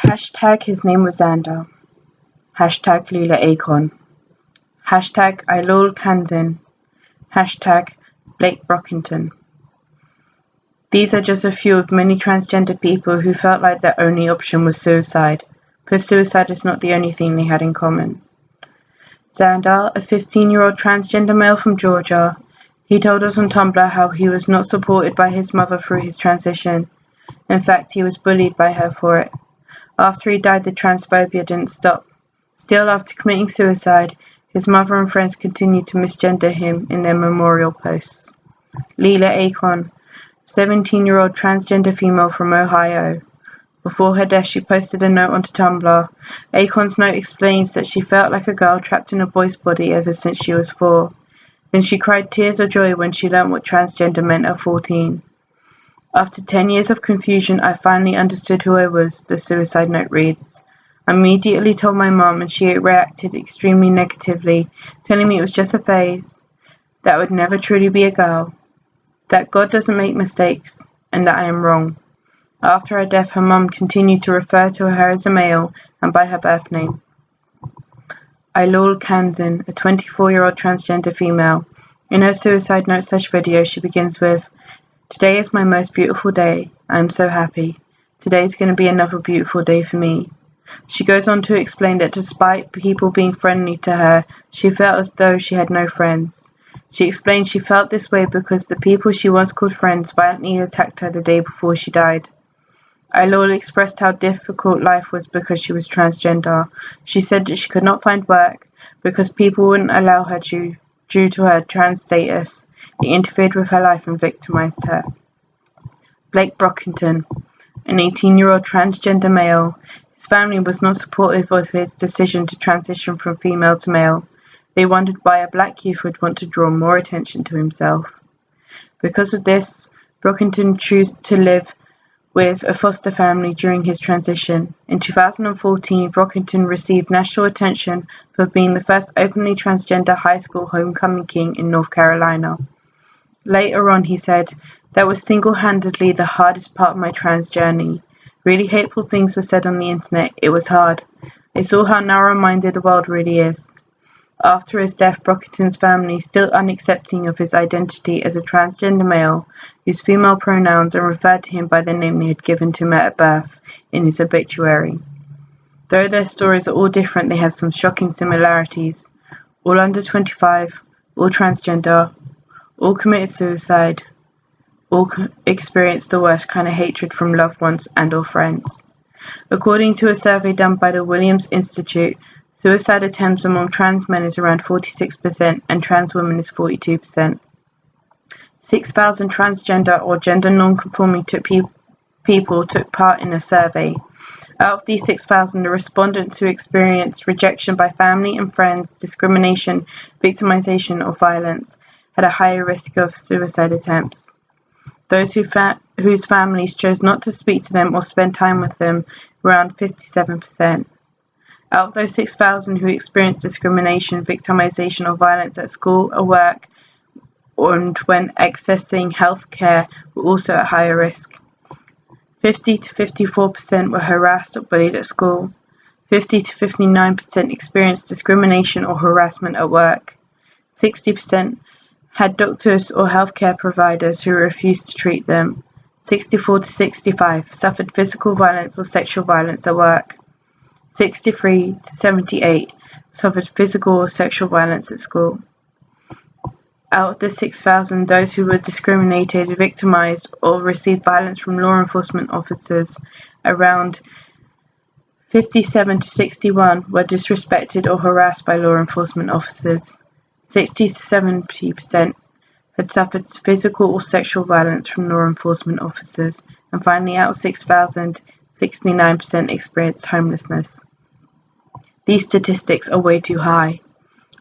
Hashtag his name was Xander. Hashtag Leela Akon. Hashtag Ilol Kanzin. Hashtag Blake Brockington. These are just a few of many transgender people who felt like their only option was suicide, because suicide is not the only thing they had in common. Xander, a 15-year-old transgender male from Georgia, he told us on Tumblr how he was not supported by his mother through his transition. In fact, he was bullied by her for it. After he died, the transphobia didn't stop. Still, after committing suicide, his mother and friends continued to misgender him in their memorial posts. Leela Akon, 17-year-old transgender female from Ohio. Before her death, she posted a note onto Tumblr. Akon's note explains that she felt like a girl trapped in a boy's body ever since she was 4. Then she cried tears of joy when she learned what transgender meant at 14. After 10 years of confusion, I finally understood who I was, the suicide note reads. I immediately told my mom and she reacted extremely negatively, telling me it was just a phase, that I would never truly be a girl, that God doesn't make mistakes, and that I am wrong. After her death, her mom continued to refer to her as a male and by her birth name. Ilol Kanzin, a 24-year-old transgender female. In her suicide note/video, she begins with, Today is my most beautiful day. I am so happy. Today is going to be another beautiful day for me. She goes on to explain that despite people being friendly to her, she felt as though she had no friends. She explained she felt this way because the people she once called friends violently attacked her the day before she died. Ilol expressed how difficult life was because she was transgender. She said that she could not find work because people wouldn't allow her due to her trans status. It interfered with her life and victimized her. Blake Brockington, an 18-year-old transgender male. His family was not supportive of his decision to transition from female to male. They wondered why a black youth would want to draw more attention to himself. Because of this, Brockington chose to live with a foster family during his transition. In 2014, Brockington received national attention for being the first openly transgender high school homecoming king in North Carolina. Later on, he said, That was single-handedly the hardest part of my trans journey. Really hateful things were said on the internet. It was hard. I saw how narrow-minded the world really is. After his death, Brockington's family, still unaccepting of his identity as a transgender male, used female pronouns and referred to him by the name they had given to him at birth in his obituary. Though their stories are all different, they have some shocking similarities. All under 25, all transgender, all committed suicide, all experienced the worst kind of hatred from loved ones and or friends. According to a survey done by the Williams Institute, suicide attempts among trans men is around 46% and trans women is 42%. 6,000 transgender or gender non-conforming people took part in a survey. Out of these 6,000, the respondents who experienced rejection by family and friends, discrimination, victimization, or violence had a higher risk of suicide attempts. Those whose families chose not to speak to them or spend time with them, around 57%. Out of those 6,000 who experienced discrimination, victimization, or violence at school or work, and when accessing health care, were also at higher risk. 50 to 54% were harassed or bullied at school. 50 to 59% experienced discrimination or harassment at work. 60% had doctors or healthcare providers who refused to treat them. 64 to 65 suffered physical violence or sexual violence at work. 63 to 78 suffered physical or sexual violence at school. Out of the 6,000, those who were discriminated, victimized, or received violence from law enforcement officers, around 57 to 61 were disrespected or harassed by law enforcement officers. 60 to 70% had suffered physical or sexual violence from law enforcement officers, and finally, out of 6,000, 69% experienced homelessness. These statistics are way too high.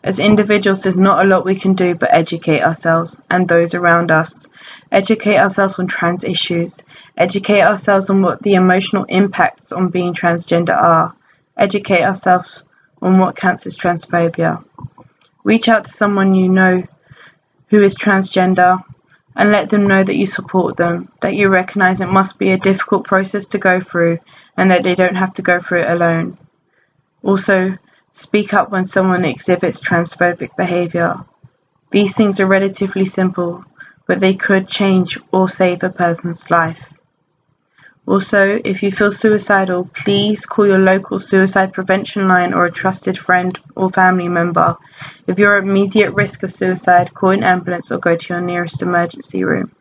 As individuals, there's not a lot we can do but educate ourselves and those around us. Educate ourselves on trans issues. Educate ourselves on what the emotional impacts on being transgender are. Educate ourselves on what counts as transphobia. Reach out to someone you know who is transgender and let them know that you support them, that you recognize it must be a difficult process to go through, and that they don't have to go through it alone. Also, speak up when someone exhibits transphobic behavior. These things are relatively simple, but they could change or save a person's life. Also, if you feel suicidal, please call your local suicide prevention line or a trusted friend or family member. If you're at immediate risk of suicide, call an ambulance or go to your nearest emergency room.